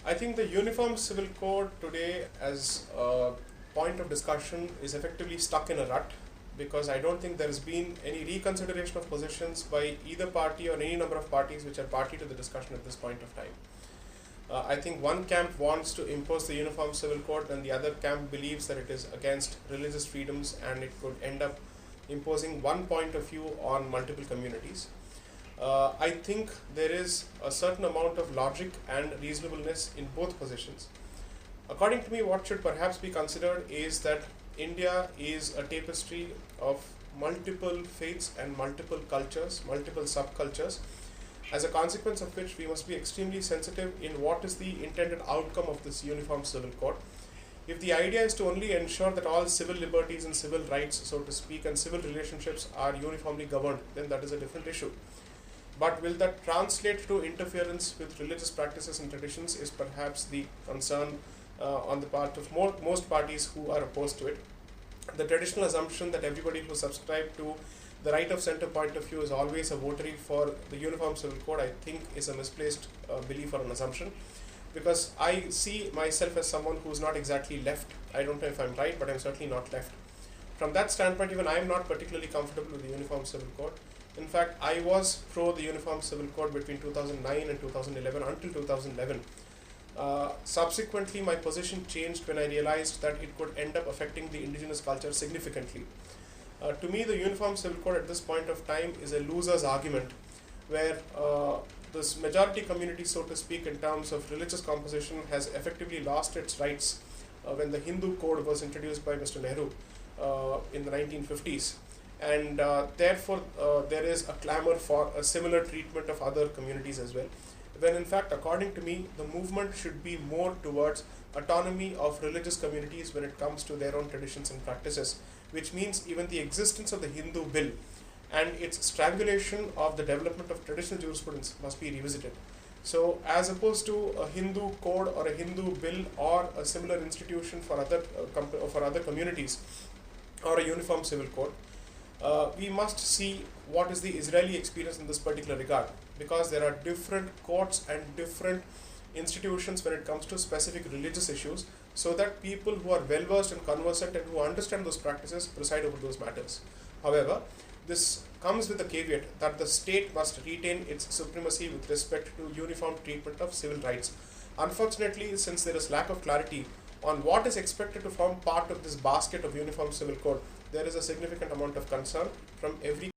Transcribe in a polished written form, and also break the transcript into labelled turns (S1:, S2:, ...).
S1: I think the Uniform Civil Code today as a point of discussion is effectively stuck in a rut, because I don't think there has been any reconsideration of positions by either party or any number of parties which are party to the discussion at this point of time. I think one camp wants to impose the Uniform Civil Code and the other camp believes that it is against religious freedoms and it could end up imposing one point of view on multiple communities. I think there is a certain amount of logic and reasonableness in both positions. According to me, what should perhaps be considered is that India is a tapestry of multiple faiths and multiple cultures, multiple subcultures, as a consequence of which we must be extremely sensitive in what is the intended outcome of this Uniform Civil Code. If the idea is to only ensure that all civil liberties and civil rights, so to speak, and civil relationships are uniformly governed, then that is a different issue. But will that translate to interference with religious practices and traditions is perhaps the concern on the part of most parties who are opposed to it. The traditional assumption that everybody who subscribes to the right of center point of view is always a votary for the Uniform Civil Code, I think, is a misplaced belief or an assumption, because I see myself as someone who is not exactly left. I don't know if I'm right, but I'm certainly not left. From that standpoint, even I am not particularly comfortable with the Uniform Civil Code. In fact, I was pro the Uniform Civil Code between 2009 and 2011 until 2011. Subsequently, my position changed when I realized that it could end up affecting the indigenous culture significantly. To me, the Uniform Civil Code at this point of time is a loser's argument, where this majority community, so to speak, in terms of religious composition, has effectively lost its rights when the Hindu Code was introduced by Mr. Nehru in the 1950s. And therefore, there is a clamor for a similar treatment of other communities as well. When in fact, according to me, the movement should be more towards autonomy of religious communities when it comes to their own traditions and practices, which means even the existence of the Hindu bill and its strangulation of the development of traditional jurisprudence must be revisited. So, as opposed to a Hindu code or a Hindu bill or a similar institution for other communities or a Uniform Civil Code, we must see what is the Israeli experience in this particular regard, because there are different courts and different institutions when it comes to specific religious issues, so that people who are well versed and conversant and who understand those practices preside over those matters. However, this comes with the caveat that the state must retain its supremacy with respect to uniform treatment of civil rights. Unfortunately, since there is lack of clarity on what is expected to form part of this basket of Uniform Civil Code, there is a significant amount of concern from every